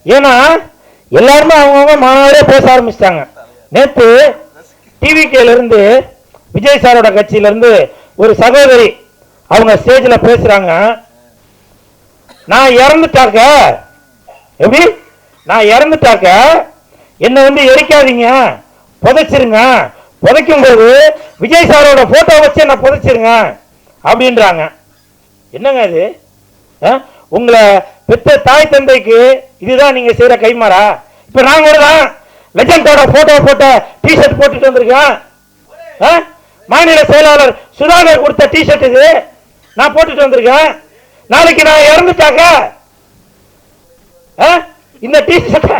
ஏன்னா எல்லாருமே அவங்கவுங்க மாநாடே பேச ஆரம்பிச்சிட்டாங்க. நேற்று டிவிகேல இருந்து விஜய் சாரோட கட்சியில இருந்து ஒரு சகோதரி அவங்க ஸ்டேஜ்ல பேசுறாங்க. நான் இறந்துட்டாக்க எப்படி நான் இறந்துட்டாக்க என்னை வந்து எரிக்காதீங்க, புதைச்சிருங்க, புதைக்கும் போது விஜய் சாரோட போட்டோ வச்சு என்ன புதைச்சிருங்க அப்படின்றாங்க. என்னங்க இது? உங்களை பெற்ற தாய் தந்தைக்கு இதுதான் நீங்க செய்யற கைமாறா? இப்ப நாங்க ஒரு தான் லெஜண்டோட போட்டோ போட்ட டிஷர்ட் போட்டுட்டு வந்திருக்கேன். மாநில செயலாளர் சுதாகர் கொடுத்த டிஷர்ட் இது நான் போட்டுட்டு வந்திருக்கேன். நாளைக்கு நான் இறந்துட்டாக்க இந்த டிஷர்ட்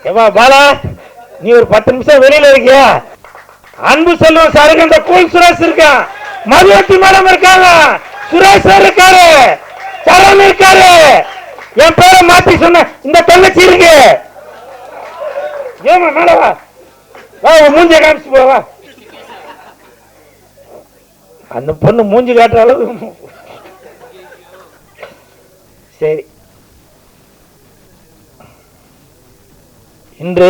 ஏவா பாலா, நீ ஒரு 10 நிமிஷம் வெளியில இருக்கியா? அன்பு செல்வம் சாருக்கு அந்த கூல் சுரேஷ் இருக்கான், மதுவத்தி மேடம் இருக்காங்க, சுரேஷ் இருக்காரு, சரண் இருக்காரு, என் பேரை மாத்தி சொன்ன இந்த தங்கச்சி இருக்கு. ஏமா மேடவா மூஞ்சி காமிச்சு போவா. அந்த பொண்ணு மூஞ்சி காட்டுற அளவு சரி. இன்று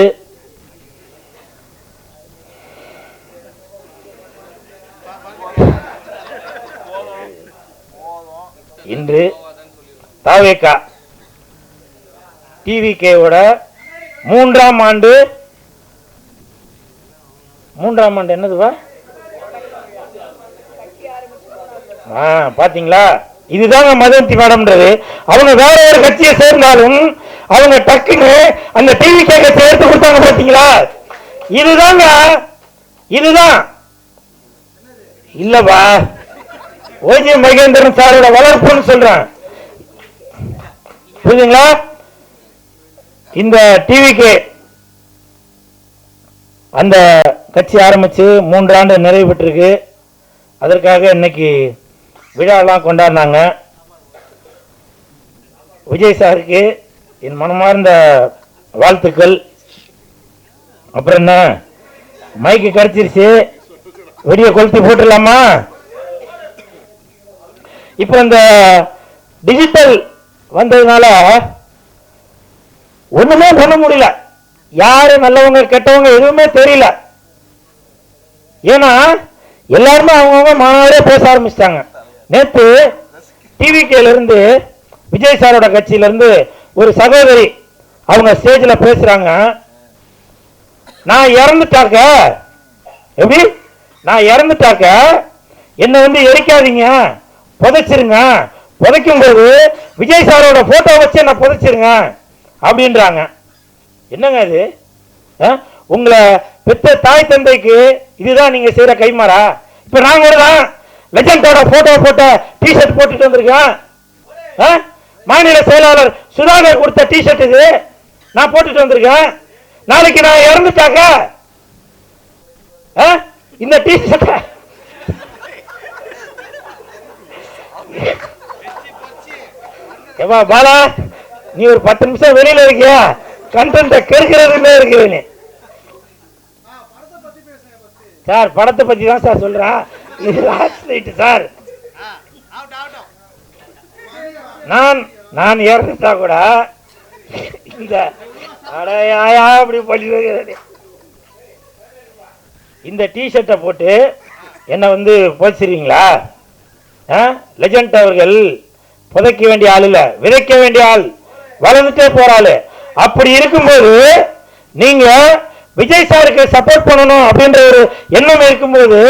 இன்று தாவேகா டிவிகேவோட மூன்றாம் ஆண்டு என்னதுவா பாத்தீங்களா? இதுதாங்க மதுவந்தி மேடம்ன்றது. அவங்க வேற ஒரு கட்சியை சேர்ந்தாலும் அவங்க டக்குன்னு அந்த டிவிகே சேர்த்து கொடுத்தாங்க. பாத்தீங்களா? இதுதாங்க இதுதான் இல்லவா ஓஜி மகேந்திரன் சாரோட வளர்ப்புன்னு சொல்றேன். புரியுதுங்களா? இந்த டிவிக்கு அந்த கட்சி ஆரம்பிச்சு 3 ஆண்டு நிறைவு பெற்றிருக்கு. அதற்காக இன்னைக்கு விழாலாம் கொண்டாடினாங்க. விஜய் சாருக்கு என் மனமார்ந்த வாழ்த்துக்கள். அப்புறம் என்ன, மைக்கு கிடைச்சிருச்சு, வெடிய கொளுத்தி போட்டுடலாமா? இப்ப இந்த டிஜிட்டல் வந்ததுனால ஒண்ணுமே பண்ண முடியல. யாரு நல்லவங்க கெட்டவங்க எதுவுமே தெரியல. ஏன்னா எல்லாருமே அவங்கவுங்க மாநாடே பேச ஆரம்பிச்சிட்டாங்க. நேற்று டிவிகேல இருந்து விஜய் சாரோட கட்சியில இருந்து ஒரு சகோதரி அவங்க ஸ்டேஜ்ல பேசுறாங்க. நான் இறந்துட்டாக்க எப்படி நான் இறந்துட்டாக்க என்னை வந்து எரிக்காதீங்க, புதைச்சிருங்க, புதைக்கும் போது விஜய் சாரோட போட்டோ வச்சு என்ன புதைச்சிருங்க அப்படின்றாங்க. என்னங்க இது? உங்களை பெற்ற தாய் தந்தைக்கு இதுதான் நீங்க செய்யற கைமாறா? இப்ப நாங்க ஒரு தான் லெஜண்டோட போட்டோ போட்ட டிஷர்ட் போட்டுட்டு வந்திருக்கேன். மாநில செயலாளர் சுதாகர் கொடுத்த டிஷர்ட் இது நான் போட்டுட்டு வந்திருக்கேன். நாளைக்கு நான் இறந்துட்டாக்க இந்த டிஷர்ட் ஏவா பாலா, நீ ஒரு 10 நிமிஷம் வெளியில இருக்கியா? கண்டென்ட் கெடுக்கிறதுல இருக்கிறேன் சார். படத்தை பத்தி தான் சார் சொல்றேன். இது லாஸ்ட் நைட் சார். நான் இறந்துட்டா கூட இந்த அடையாயா அப்படி பண்ணிடுறது இந்த டிஷர்ட்டை போட்டு என்ன வந்து போச்சிருவீங்களா? லெஜண்ட் அவர்கள் புதைக்க வேண்டிய ஆள் இல்ல, விதைக்க வேண்டிய ஆள், வளர்ந்துட்டே போறாள். அப்படி இருக்கும்போது நீங்க விஜய் சாருக்கு சப்போர்ட் பண்ணணும் அப்படின்ற ஒரு எண்ணம் இருக்கும்போது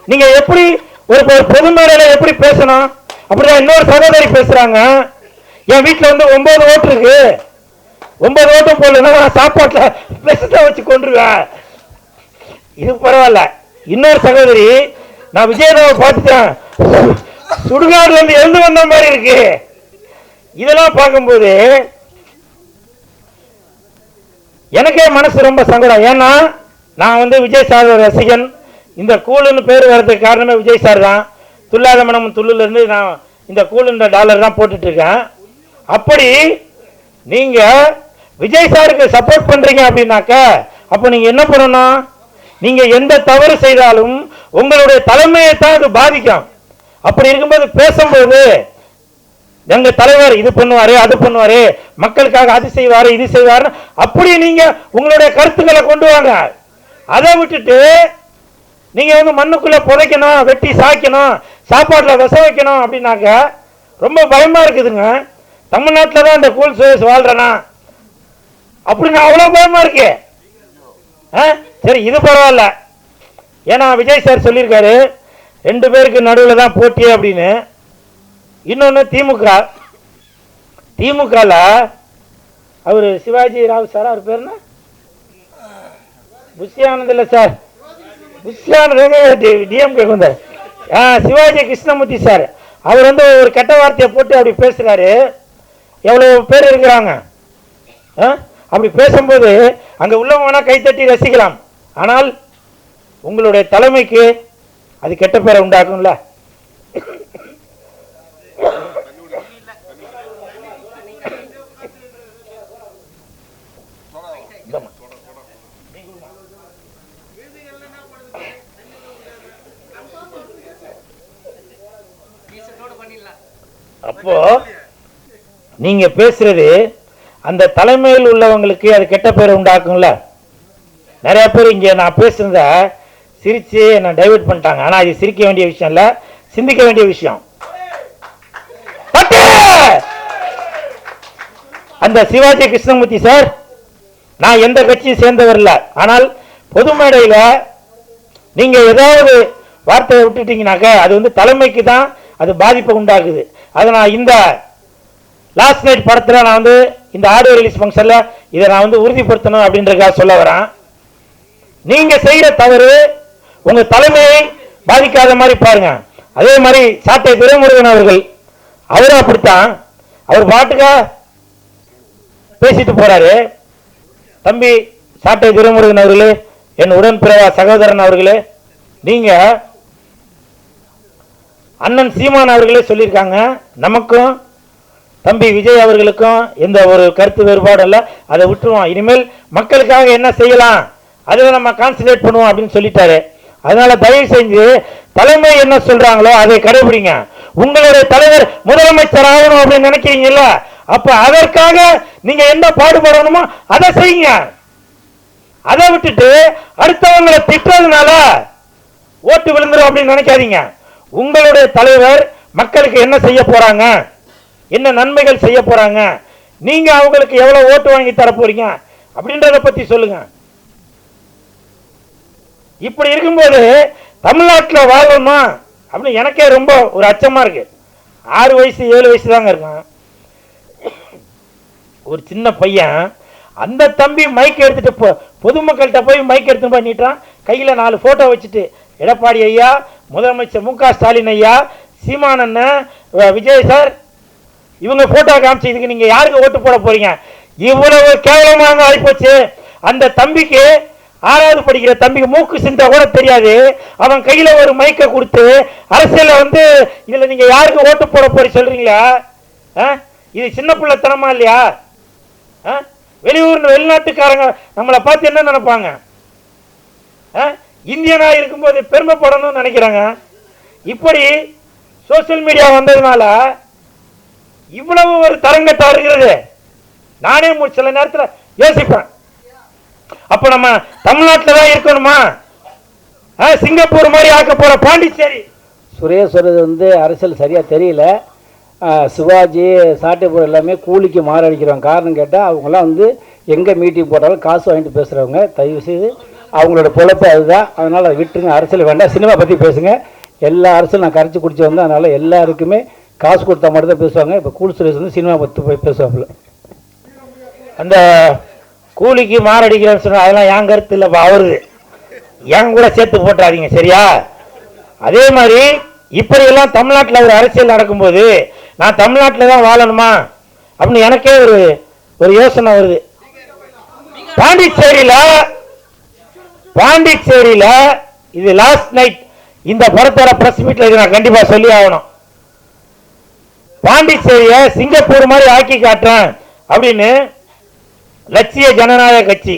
நீங்க எப்படி ஒரு பொது மேடையில எப்படி பேசணும்? அப்படிதான் இன்னொரு சகோதரி பேசுறாங்க. என் வீட்டுல வந்து 9 ஓட்டு இருக்கு, 9 ஓட்டும் போடலன்னா சாப்பாட்டுல விஷத்தை வச்சு கொண்டுருவேன். இது பரவாயில்ல. இன்னொரு சகோதரி, நான் விஜயதாவை பார்த்துட்டேன், சுடுகாடுல இருந்து எழுந்து வந்த மாதிரி இருக்கு. இதெல்லாம் பார்க்கும்போது எனக்கே மனசு ரொம்ப சங்கடம். ஏன்னா நான் வந்து விஜய் சார் ரசிகன். இந்த கூலுன்னு பேர் வர்றதுக்கு காரணமே விஜய் சார் தான். துல்லாத மனம் துள்ளுல இருந்து நான் இந்த கூலுன்ற டாலர் தான் போட்டுட்டு இருக்கேன். அப்படி நீங்க விஜய் சாருக்கு சப்போர்ட் பண்றீங்க அப்படின்னாக்க அப்ப நீங்க என்ன பண்ணணும்? நீங்க எந்த தவறு செய்தாலும் உங்களுடைய தலைமையை தான் அது பாதிக்கும். அப்படி இருக்கும்போது பேசும்போது எங்க தலைவர் இது பண்ணுவாரு அது பண்ணுவாரு, மக்களுக்காக அது செய்வாரு இது செய்வாரு, அப்படி நீங்க உங்களுடைய கருத்துக்களை கொண்டு வாங்க. அதை விட்டுட்டு நீங்க வந்து மண்ணுக்குள்ள புதைக்கணும், வெட்டி சாய்க்கணும், சாப்பாட்டுல விச வைக்கணும் அப்படின்னாக்க ரொம்ப பயமா இருக்குதுங்க. தமிழ்நாட்டில் தான் இந்த கூல் சுரேஷ் வாழ்றனா அப்படின்னு அவ்வளவு பயமா இருக்கு. சரி இது பரவாயில்ல, ஏன்னா விஜய் சார் சொல்லியிருக்காரு 2 பேருக்கு நடுவில் தான் போட்டி அப்படின்னு. இன்னொன்று திமுகல அவர் சிவாஜி ராவ் சார், அவர் பேர் என்ன, புஷ்யானந்த் இல்லை சார், புஷ்யானந்த் டிஎம்கே வந்தார், சிவாஜி கிருஷ்ணமூர்த்தி சார், அவர் வந்து ஒரு கெட்ட வார்த்தையை போட்டு அப்படி பேசுறாரு. எவ்வளவு பேர் இருக்கிறாங்க. அப்படி பேசும்போது அங்க உள்ளவங்க கைத்தட்டி ரசிக்கலாம், ஆனால் உங்களுடைய தலைமைக்கு அது கெட்ட பேரை உண்டாக்கும்ல. அப்போ நீங்க பேசுறது அந்த தலைமையில் உள்ளவங்களுக்கு அது கெட்ட பேரை உண்டாக்கும்ல. நிறைய பேர் இங்க நான் பேசுறத சிரிச்சு என்ன டைவர்ட் பண்ணிட்டாங்க. ஆனா இது சிரிக்க வேண்டிய விஷயம் இல்ல, சிந்திக்க வேண்டிய விஷயம். அந்த சிவாஜி கிருஷ்ணமூர்த்தி சார், நான் எந்த கட்சியும் சேர்ந்தவர் இல்ல, ஆனால் பொது மேடையில நீங்க ஏதாவது வார்த்தையை விட்டுட்டீங்கன்னாக்க அது வந்து தலைமைக்கு தான் அது பாதிப்பை உண்டாக்குது. அதை நான் இந்த லாஸ்ட் நைட் படத்துல நான் வந்து இந்த ஆடியோ ரிலீஸ் ஃபங்க்ஷன்ல இதை நான் வந்து உறுதிப்படுத்தணும் அப்படின்றதுக்காக சொல்ல வரேன். நீங்க செய்யற தவறு உங்க தலைமையை பாதிக்காத மாதிரி பாருங்க. அதே மாதிரி சாட்டை துரைமுருகன் அவர்கள், அவரும் அப்படித்தான், அவர் பாட்டுக்கா பேசிட்டு போறாரு. தம்பி சாட்டை துரைமுருகன் அவர்களே, என் உடன்பிறவா சகோதரன் அவர்களே, நீங்க அண்ணன் சீமான் அவர்களே சொல்லியிருக்காங்க, நமக்கும் தம்பி விஜய் அவர்களுக்கும் எந்த ஒரு கருத்து வேறுபாடு இல்லை, அதை விட்டுருவோம், இனிமேல் மக்களுக்காக என்ன செய்யலாம் அதை நம்ம கான்சன்ட்ரேட் பண்ணுவோம் அப்படின்னு சொல்லிட்டாரு. அதனால தயவு செஞ்சு தலைமை என்ன சொல்றாங்களோ அதை கடைபிடிங்க. உங்களுடைய தலைவர் முதலமைச்சர் ஆகணும் அப்படின்னு நினைக்கிறீங்கல்ல, அப்ப அதற்காக நீங்க என்ன பாடுபடணுமோ அதை செய்யுங்க. அதை விட்டுட்டு அடுத்தவங்களை திட்டுறதுனால ஓட்டு விழுந்துரும் அப்படின்னு நினைக்காதீங்க. உங்களுடைய தலைவர் மக்களுக்கு என்ன செய்ய போறாங்க, என்ன நன்மைகள் செய்ய போறாங்க, நீங்க அவங்களுக்கு எவ்வளவு ஓட்டு வாங்கி தர போறீங்க அப்படின்றத பத்தி சொல்லுங்க. இப்படி இருக்கும்போது தமிழ்நாட்டில் வாழணுமா அப்படின்னு எனக்கே ரொம்ப ஒரு அச்சமா இருக்கு. 6 வயசு 7 வயசு தாங்க இருக்கான் ஒரு சின்ன பையன். அந்த தம்பி மைக் எடுத்துட்டு பொதுமக்கள்கிட்ட போய் மைக் எடுத்து போய் நீட்டான், கையில 4 போட்டோ வச்சுட்டு, எடப்பாடி ஐயா, முதலமைச்சர் மு.க. ஸ்டாலின் ஐயா, சீமான் அண்ணன், விஜய் சார், இவங்க போட்டோ காமிச்சு இதுக்கு நீங்க யாருக்கு ஓட்டு போட போறீங்க? இவ்வளவு கேவலமாக ஆயிப்போச்சு. அந்த தம்பிக்கு 6வது படிக்கிற தம்பிக்கு மூக்கு சிந்தா கூட தெரியாது. அவன் கையில ஒரு மைக்கை கொடுத்து அரசியல வந்து இதுல நீங்க யாருக்கு ஓட்டு போட போறீ சொல்றீங்களா? இது சின்ன பிள்ளைத்தனமா இல்லையா? வெளிநாட்டுக்காரங்க நம்மளை பார்த்து என்ன நினைப்பாங்க? இந்தியனா இருக்கும்போது பெருமைப்படணும்னு நினைக்கிறாங்க. இப்படி சோசியல் மீடியா வந்ததுனால இவ்வளவு ஒரு தரங்கட்டா இருக்கிறது. நானே சில நேரத்தில் யோசிப்பேன், அப்ப நம்ம தமிழ்நாட்டில் தான் இருக்கணுமா? சிங்கப்பூர் மாதிரி ஆக்க போற பாண்டிச்சேரி. சுரேஷ் சொல்றது வந்து அரசியல் சரியா தெரியல. சிவாஜி சாட்டைப்பூர் எல்லாமே கூலிக்கு மாரடிக்கிறவங்க. காரணம் கேட்டால் அவங்களாம் வந்து எங்கே மீட்டிங் போட்டாலும் காசு வாங்கிட்டு பேசுகிறவங்க. தயவு செய்து அவங்களோட பொழப்பு அதுதான். அதனால் அதை விட்டுருங்க, அரசியல் வேண்டாம், சினிமா பற்றி பேசுங்க. எல்லா அரசியல் நான் கரைச்சி குடிச்சு வந்தேன். அதனால் எல்லாருக்குமே காசு கொடுத்தா மட்டும் தான் பேசுவாங்க. இப்போ கூல் சுரேஷ் வந்து சினிமா பற்றி போய் பேசுவாப்புல. அந்த கூலிக்கு மாரடிக்கிறேன்னு சொன்னால் அதெல்லாம் என் கருத்து இல்லைப்பா, அவருது. என் கூட சேர்த்து போட்டாதீங்க, சரியா? அதே மாதிரி இப்படியெல்லாம் தமிழ்நாட்டில் ஒரு அரசியல் நடக்கும்போது நான் தமிழ்நாட்டில் தான் வாழணுமா அப்படின்னு எனக்கே ஒரு யோசனை வருது. பாண்டிச்சேரியில இது லாஸ்ட் நைட் இந்த படத்தோட பிரஸ் மீட்ல இது நான் கண்டிப்பா சொல்லி ஆகணும். பாண்டிச்சேரிய சிங்கப்பூர் மாதிரி ஆக்கி காட்டுறேன் அப்படின்னு லட்சிய ஜனநாயக கட்சி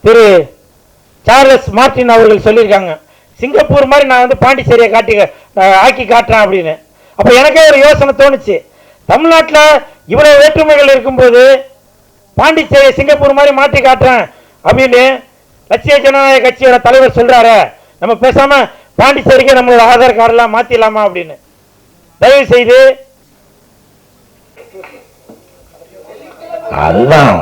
திரு சார்லஸ் மார்டின் அவர்கள் சொல்லியிருக்காங்க. சிங்கப்பூர் மாதிரி நான் வந்து பாண்டிச்சேரியை ஆக்கி காட்டுறேன் அப்படின்னு. அப்போ எனக்கே ஒரு யோசனை தோணுச்சு, தமிழ்நாட்டில் இவ்வளவு வேற்றுமைகள் இருக்கும்போது பாண்டிச்சேரி சிங்கப்பூர் மாதிரி மாற்றி காட்டுறேன் அப்படின்னு லட்சிய ஜனநாயக கட்சியோட தலைவர் சொல்றாரு. நம்ம பேசாம பாண்டிச்சேரிக்கு நம்மளோட ஆதார் கார்டெல்லாம் மாத்திடலாமா அப்படின்னு. தயவு செய்து அதுதான்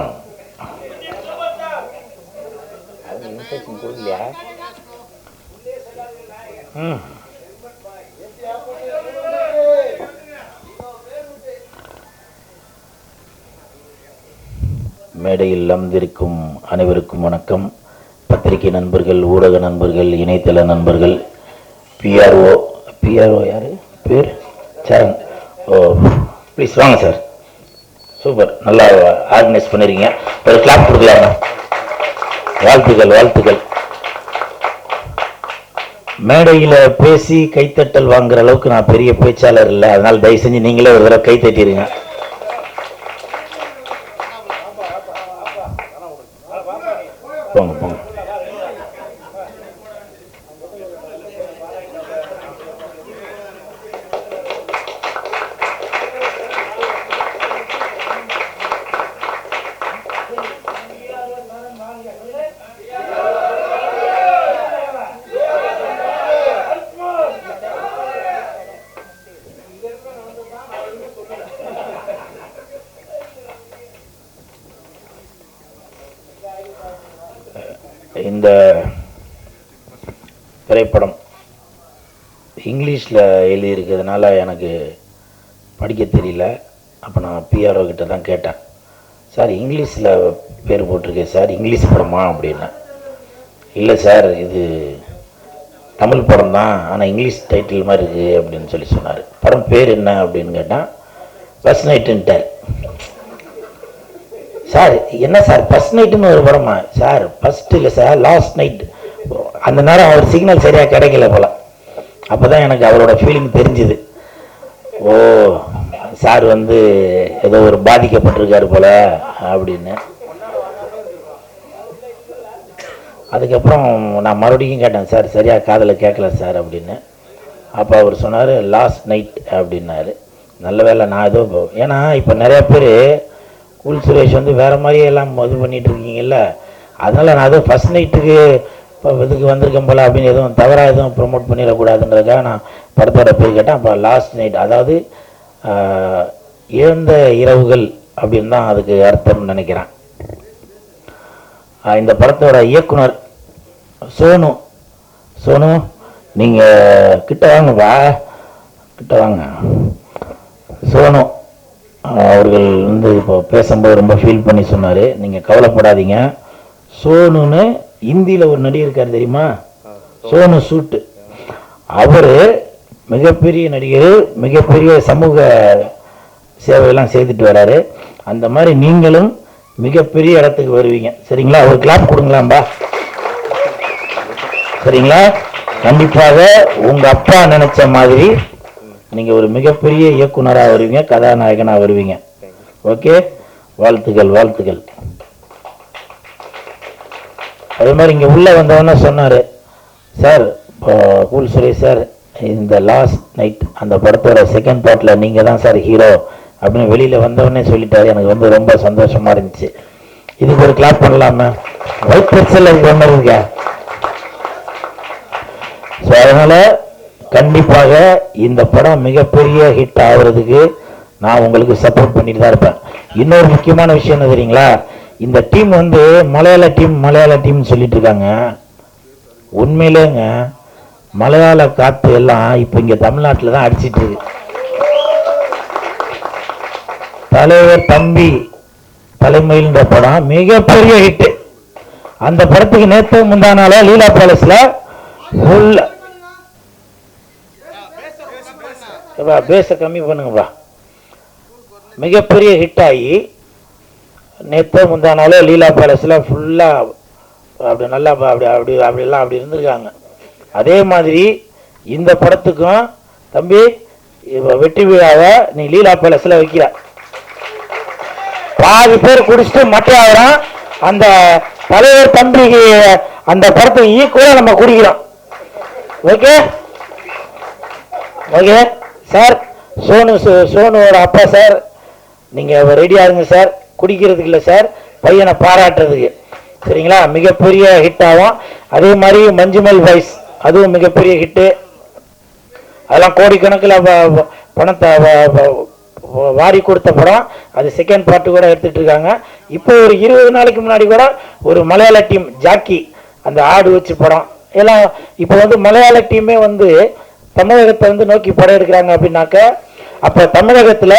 மேடையில் அமர்ந்திருக்கும் அனைவருக்கும் வணக்கம். பத்திரிகை நண்பர்கள், ஊடக நண்பர்கள், இணையதள நண்பர்கள், பிஆர்ஓ யாரு பேர் சரண். ஓ ப்ளீஸ் வாங்க சார். சூப்பர், நல்லா ஆர்கனைஸ் பண்ணிருக்கீங்க. ஒரு கிளாப் கொடுக்கலாமா? வாழ்த்துக்கள் வாழ்த்துக்கள். மேடையில் பேசி கைத்தட்டல் வாங்குற அளவுக்கு நான் பெரிய பேச்சாளர் இல்லை, அதனால தயவு செஞ்சு நீங்களே ஒரு தடவை கை தட்டிடுங்க. போங்க போங்க. இந்த திரைப்படம் இங்கிலீஷில் எழுதியிருக்கிறதுனால எனக்கு படிக்க தெரியல. அப்போ நான் பிஆர்ஓ கிட்ட தான் கேட்டேன், சார் இங்கிலீஷில் பேர் போட்டிருக்கேன் சார், இங்கிலீஷ் படமா அப்படின்னா. இல்லை சார் இது தமிழ் படம் தான், ஆனால் இங்கிலீஷ் டைட்டில் மாதிரி இருக்குது அப்படின்னு சொல்லி சொன்னார். படம் பேர் என்ன அப்படின்னு கேட்டால் ஃபர்ஸ்ட் நைட்டுன்ட்டார். சார் என்ன சார் ஃபர்ஸ்ட் நைட்டுன்னு ஒரு படமா? சார் ஃபர்ஸ்ட் இல்லை சார், லாஸ்ட் நைட். அந்த நேரம் அவர் சிக்னல் சரியாக கிடைக்கல போல. அப்போ தான் எனக்கு அவரோட ஃபீலிங் தெரிஞ்சுது. ஓ சார் வந்து ஏதோ ஒரு பாதிக்கப்பட்டிருக்காரு போல அப்படின்னு. அதுக்கப்புறம் நான் மறுபடியும் கேட்டேன், சார் சரியாக காதில் கேட்கல சார் அப்படின்னு. அப்போ அவர் சொன்னார் லாஸ்ட் நைட் அப்படின்னாரு. நல்ல வேலை நான் ஏதோ, ஏன்னா இப்போ நிறையா பேர் கூல் சுரேஷ் வந்து வேறு மாதிரியே எல்லாம் இது பண்ணிகிட்டு இருக்கீங்கல்ல, அதனால் நான் அதுவும் ஃபஸ்ட் நைட்டுக்கு இப்போ இதுக்கு வந்திருக்கேன் போல் அப்படின்னு எதுவும் தவறாக எதுவும் ப்ரொமோட் பண்ணிடக்கூடாதுன்றதுக்காக நான் படத்தோட பேர் கேட்டேன். அப்போ லாஸ்ட் நைட், அதாவது இழந்த இரவுகள் அப்படின்னு தான் அதுக்கு அர்த்தம்னு நினைக்கிறேன். இந்த படத்தோட இயக்குனர் சோனு நீங்கள் கிட்ட வாங்கப்பா, கிட்ட வாங்க. சோனு அவர்கள் வந்து இப்போ பேசும்போது ரொம்ப ஃபீல் பண்ணி சொன்னார், நீங்கள் கவலைப்படாதீங்க. சோனுன்னு ஹிந்தியில் ஒரு நடிகர் இருக்கார் தெரியுமா, சோனு சூட்டு. அவர் மிகப்பெரிய நடிகர், மிகப்பெரிய சமூக சேவையெல்லாம் செய்துட்டு வராரு. அந்த மாதிரி நீங்களும் மிகப்பெரிய இடத்துக்கு வருவீங்க, சரிங்களா? ஒரு கிளாப் கொடுங்களாம்பா, சரிங்களா? கண்டிப்பாக உங்கள் அப்பா நினைச்ச மாதிரி நீங்கள் ஒரு மிகப்பெரிய இயக்குனராக வருவீங்க, கதாநாயகனாக வருவீங்க. ஓகே, வாழ்த்துக்கள் வாழ்த்துக்கள். அதே மாதிரி இங்கே உள்ளே வந்தவொன்னே சொன்னார், சார் கூல் சுரேஷ் சார் இந்த லாஸ்ட் நைட் அந்த படத்தோட செகண்ட் பார்ட்டில் நீங்கள் தான் சார் ஹீரோ அப்படின்னு வெளியில் வந்தவொடனே சொல்லிட்டாரு. எனக்கு வந்து ரொம்ப சந்தோஷமாக இருந்துச்சு. இதுக்கு ஒரு கிளாப் பண்ணலாமா? ஒயிட் பெர்சல் அதுக்கு ஒன்று இருக்கா? ஸோ அதனால் கண்டிப்பாக இந்த படம் மிகப்பெரிய ஹிட் ஆகுறதுக்கு நான் உங்களுக்கு சப்போர்ட் பண்ணிட்டு தான் இருப்பேன். இன்னொரு முக்கியமான விஷயம் என்ன தெரியுங்களா, இந்த டீம் வந்து மலையாள டீம் சொல்லிட்டு இருக்காங்க. உண்மையிலேங்க மலையாள காத்து எல்லாம் இப்போ இங்கே தமிழ்நாட்டில் தான் அடிச்சிட்டு இருக்கு. தலைவர் தம்பி தலைமையில்ன்ற படம் மிகப்பெரிய ஹிட். அந்த படத்துக்கு நேற்று முந்தானால லீலா பேலஸ்ல பேச கம்மி பண்ணுங்கப்பா, மிகப்பெரிய ஹிட் ஆகி நேற்று முந்தானால லீலா பேலஸ்ல ஃபுல்லா அப்படி நல்லா அப்படிலாம் அப்படி இருந்திருக்காங்க. அதே மாதிரி இந்த படத்துக்கும் தம்பி வெற்றி விழாவை நீ லீலா பேலஸ்ல வைக்கிற. பாதி பேர் குடிச்சிட்டு மட்டையாகிறான். அந்த தலைவர் தம்பிக்கு அந்த படத்துக்கு ஈக்குவலா நம்ம குடிக்கிறோம். Okay okay sir. சோனுவோட அப்பா சார், நீங்கள் ரெடியாக இருங்க சார். குடிக்கிறதுக்கு இல்லை சார், பையனை பாராட்டுறதுக்கு. சரிங்களா? மிகப்பெரிய ஹிட் ஆகும். அதே மாதிரி மஞ்சுமல் வாய்ஸ், அதுவும் மிகப்பெரிய ஹிட்டு. அதெல்லாம் கோடிக்கணக்கில் பணத்தை வாரி கொடுத்த படம். அது செகண்ட் பார்ட்டு கூட எடுத்துட்டு இருக்காங்க. இப்போ ஒரு 20 நாளைக்கு முன்னாடி கூட ஒரு மலையாள டீம் ஜாக்கி, அந்த ஆடு வச்சு படம் எல்லாம். இப்போ மலையாள டீமே தமிழகத்தை நோக்கி படம் எடுக்கிறாங்க அப்படின்னாக்க, அப்போ தமிழகத்தில்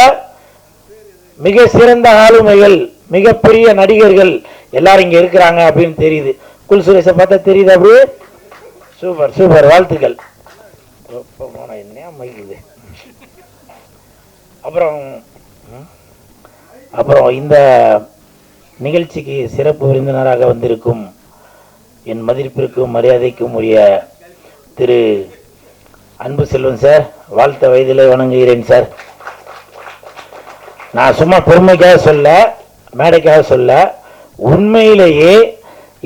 மிக சிறந்த ஆளுமைகள், மிகப்பெரிய நடிகர்கள் எல்லாரும் இங்கே இருக்கிறாங்க அப்படின்னு தெரியுது. குல் சுரேஷை பார்த்தா தெரியுது. அப்படியே சூப்பர் சூப்பர், வாழ்த்துக்கள். என்ன மைக்குது. அப்புறம் இந்த நிகழ்ச்சிக்கு சிறப்பு விருந்தினராக வந்திருக்கும் என் மதிப்பிற்கும் மரியாதைக்கும் உரிய திரு அன்பு செல்வன் சார், வாழ்த்த வயதிலே வணங்குகிறேன் சார். நான் சும்மா பெருமைக்காக சொல்ல, மேடைக்காக சொல்ல, உண்மையிலேயே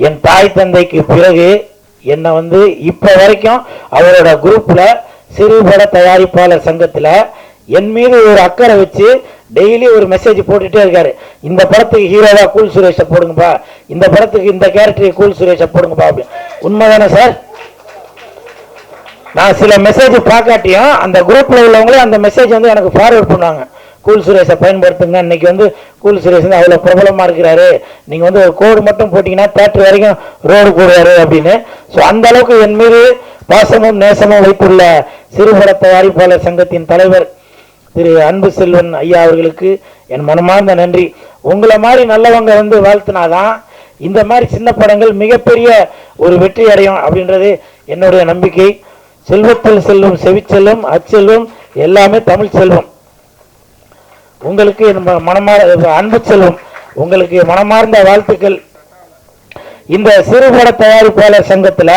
என் தாய் தந்தைக்கு பிறகு என்னை இப்போ வரைக்கும் அவரோட குரூப்பில் சிறுபட தயாரிப்பாளர் சங்கத்தில் என் மீது ஒரு அக்கறை வச்சு டெய்லி ஒரு மெசேஜ் போட்டுட்டே இருக்காரு. இந்த படத்துக்கு ஹீரோவா கூல் சுரேஷை போடுங்கப்பா, இந்த படத்துக்கு இந்த கேரக்டருக்கு கூல் சுரேஷை போடுங்கப்பா அப்படின்னு. உண்மைதானே சார்? நான் சில மெசேஜ் பார்க்காட்டியும் அந்த குரூப்பில் உள்ளவங்களே அந்த மெசேஜ் எனக்கு ஃபார்வர்ட் பண்ணுவாங்க. கூல் சுரேஷை பயன்படுத்துங்க, இன்னைக்கு கூல் சுரேஷ் அவ்வளோ பிரபலமாக இருக்கிறாரு, நீங்கள் ஒரு கோடு மட்டும் போட்டிங்கன்னா தேட்டர் வரைக்கும் ரோடு போடுவார் அப்படின்னு. ஸோ அந்த அளவுக்கு என் மீது பாசமும் நேசமும் வைத்துள்ள சிறுபட தயாரிப்பாளர் சங்கத்தின் தலைவர் திரு அன்பு செல்வன் ஐயா அவர்களுக்கு என் மனமார்ந்த நன்றி. உங்களை மாதிரி நல்லவங்க வாழ்த்தினாதான் இந்த மாதிரி சின்ன படங்கள் மிகப்பெரிய ஒரு வெற்றி அடையும் அப்படின்றது என்னுடைய நம்பிக்கை. செல்வத்தில் செல்வம் செவிச்செல்வம் அச்செல்வம் எல்லாமே தமிழ் செல்வம். உங்களுக்கு அன்பு செல்வம், உங்களுக்கு மனமார்ந்த வாழ்த்துக்கள். இந்த சிறுபட தயாரிப்பாளர் சங்கத்தில்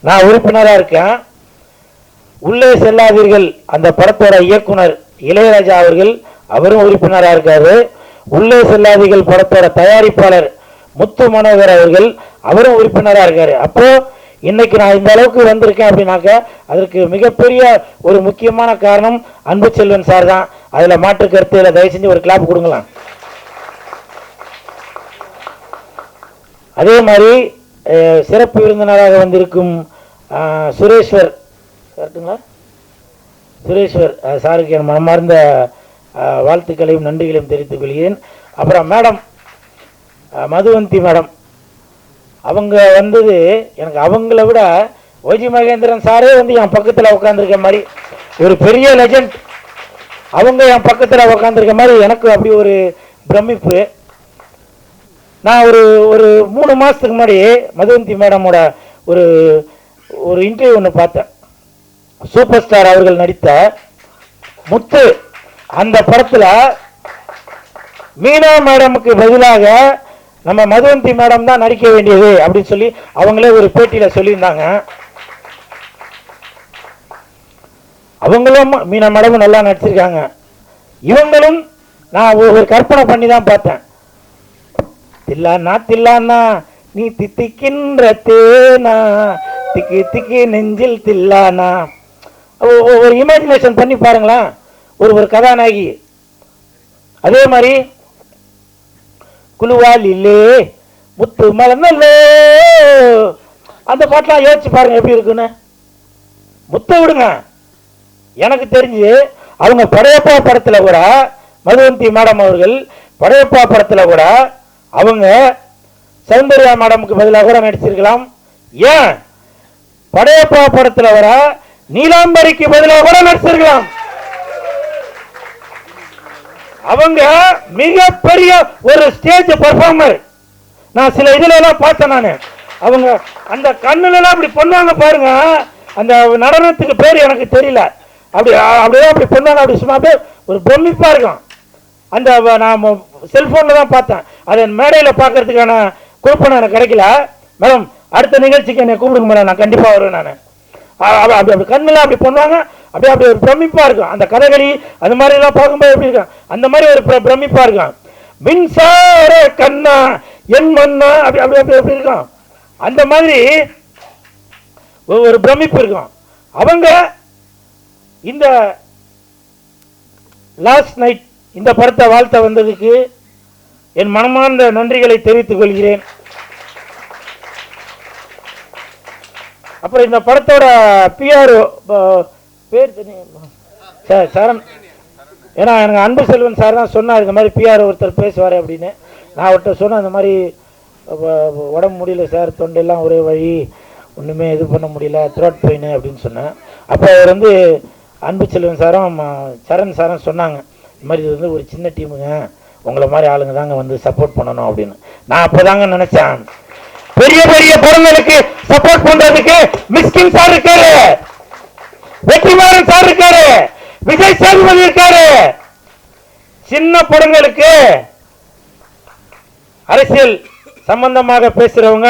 நான் உறுப்பினராக இருக்கேன். உள்ளே செல்லாதீர்கள் அந்த படத்தோட இயக்குனர் இளையராஜா அவர்கள், அவரும் உறுப்பினராக இருக்காரு. உள்ளே செல்லாதீர்கள் படத்தோட தயாரிப்பாளர் முத்து மனோகர் அவர்கள், அவரும் உறுப்பினராக இருக்காரு. அப்போ இன்னைக்கு நான் இந்த அளவுக்கு வந்திருக்கேன் அப்படின்னாக்க அதற்கு மிகப்பெரிய ஒரு முக்கியமான காரணம் அன்பு செல்வன் சார் தான். அதில் மாற்று கருத்து இல்லை. தயவு செஞ்சு ஒரு கிளாப் கொடுங்களாம். அதே மாதிரி சிறப்பு விருந்தினராக வந்திருக்கும் சுரேஸ்வர் கரெக்டுங்களா? சுரேஸ்வர் சாருக்கு என் மனமார்ந்த வாழ்த்துக்களையும் நன்றிகளையும் தெரிவித்துக் கொள்கிறேன். அப்புறம் மேடம் மதுவந்தி மேடம், அவங்க வந்தது எனக்கு அவங்கள விட ஓஜி மகேந்திரன் சாரே என் பக்கத்தில் உட்காந்துருக்க மாதிரி ஒரு பெரிய லெஜண்ட். அவங்க என் பக்கத்தில் உட்காந்துருக்க மாதிரி எனக்கு அப்படி ஒரு பிரமிப்பு. நான் ஒரு 3 மாதத்துக்கு முன்னாடி மதுவந்தி மேடமோட ஒரு இன்டர்வியூ ஒன்று பார்த்தேன். சூப்பர் ஸ்டார் அவர்கள் நடித்த முத்து அந்த படத்தில் மீனா மேடமுக்கு பதிலாக நம்ம மதுவந்தி மேடம் தான் நடிக்க வேண்டியது அப்படின்னு சொல்லி அவங்களே ஒரு பேட்டியில் சொல்லியிருந்தாங்க. அவங்களும் மீனா மேடமும் நல்லா நடிச்சிருக்காங்க. இவங்களும் நான் ஒரு கற்பனை பண்ணி தான் பார்த்தேன். தில்லானா தில்லானா நீ தித்திக்கின்ற தேனா திக்கி திக்கி நெஞ்சில் தில்லானா, ஒரு இமேஜினேஷன் பண்ணி பாருங்களேன். ஒரு கதாநாயகி. அதே மாதிரி குழுவால் இல்லே முத்து மலர்ந்தல்லே அந்த பாட்டெலாம் யோசிச்சு பாருங்க எப்படி இருக்குன்னு. முத்த விடுங்க, எனக்கு தெரிஞ்சு அவங்க படையப்பா படத்தில் கூட மதுவந்தி மேடம் அவர்கள் படையப்பா படத்தில் கூட அவங்க சௌந்தர்யா மேடமுக்கு பதிலாக கூட நடிச்சிருக்கலாம். ஏன் படையப்பா படத்தில் வர நீலாம்பரிக்கு பதிலாக கூட நடிச்சிருக்கலாம். அவங்க மிகப்பெரிய ஒரு ஸ்டேஜ் பர்ஃபார்மர். நான் சில இதுல எல்லாம் பார்த்தேன். நான் அவங்க அந்த கண்ணுல எல்லாம் அப்படி பண்ணுவாங்க பாருங்க. அந்த நடனத்துக்கு பேர் எனக்கு தெரியல. அப்படியே அப்படி பண்ணுவாங்க. அப்படி சும்மா ஒரு பிரமிப்பா இருக்கும். அந்த நான் செல்போன்ல தான் பார்த்தேன். அதை மேடையில் பார்க்கறதுக்கான குறிப்பு எனக்கு கிடைக்கல. மேடம் அடுத்த நிகழ்ச்சிக்கு என்னை கூப்பிடுங்க மேடம், நான் கண்டிப்பாக வருவேன். நான் அப்படி கண்ணுல அப்படி பண்ணுவாங்க. அப்படி ஒரு பிரமிப்பா இருக்கும். அந்த கதகளி அந்த மாதிரி எல்லாம் பார்க்கும்போது எப்படி இருக்கும், அந்த மாதிரி ஒரு பிரமிப்பா இருக்கும். மின்சார கண்ணா என் மண்ணா அப்படி அப்படி அப்படி எப்படி இருக்கும். அந்த மாதிரி ஒரு பிரமிப்பு இருக்கும். அவங்க இந்த லாஸ்ட் நைட் இந்த படத்தை வாழ்த்த வந்ததுக்கு என் மனமார்ந்த நன்றிகளை தெரிவித்துக் கொள்கிறேன். அப்புறம் இந்த படத்தோட பிஆர் பேர் சார் சரண், ஏன்னா எனக்கு அன்பு செல்வன் சார் தான் சொன்னார் இந்த மாதிரி பிஆர் ஒருத்தர் பேசுவார் அப்படின்னு. நான் அவர்கிட்ட சொன்னேன் இந்த மாதிரி உடம்பு முடியல சார், தொண்டெல்லாம் ஒரே வழி, ஒன்றுமே இது பண்ண முடியல, த்ரோட் பெயின் அப்படின்னு சொன்னேன். அப்போ அவர் வந்து அன்பு செல்வன் சாரும் சரண் சாரும் சொன்னாங்க இந்த மாதிரி இது வந்து ஒரு சின்ன டீமுங்க, உங்களை மாதிரி ஆளுங்க தாங்க வந்து சப்போர்ட் பண்ணணும் அப்படின்னு. நான் அப்போதாங்க நினைச்சேன் பெரிய பெரிய படங்களுக்கு சப்போர்ட் பண்றதுக்கு மிஸ்கின் சார் இருக்காரு, வெற்றிமாறன் சார் இருக்காரு, விஜய் சேதுபதி இருக்காரு. சின்ன படங்களுக்கு அரசியல் சம்பந்தமாக பேசுறவங்க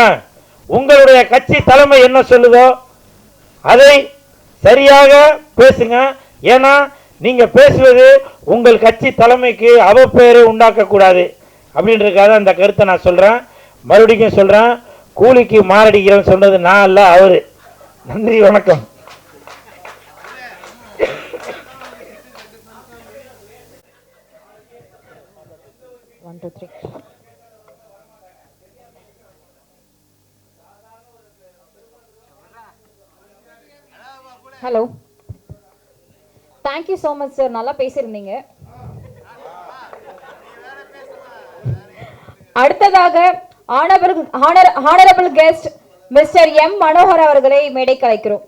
உங்களுடைய கட்சி தலைமை என்ன சொல்லுதோ அதை சரியாக பேசுங்க. ஏன்னா நீங்க பேசுவது உங்கள் கட்சி தலைமைக்கு அவப்பெயரை உண்டாக்க கூடாது அப்படின்றதுக்காக அந்த கருத்தை நான் சொல்றேன். மறுபடியும் சொல்றேன், கூலிக்கு மாரடிக்கிறேன்னு சொன்னது நான் அல்ல, அவரு. நன்றி, வணக்கம். Hello, thank you so much sir, நல்லா பேசியிருந்தீங்க. அடுத்ததாக honourable guest mister M Manohar அவர்களை மேடைக்கு அழைக்கிறோம்.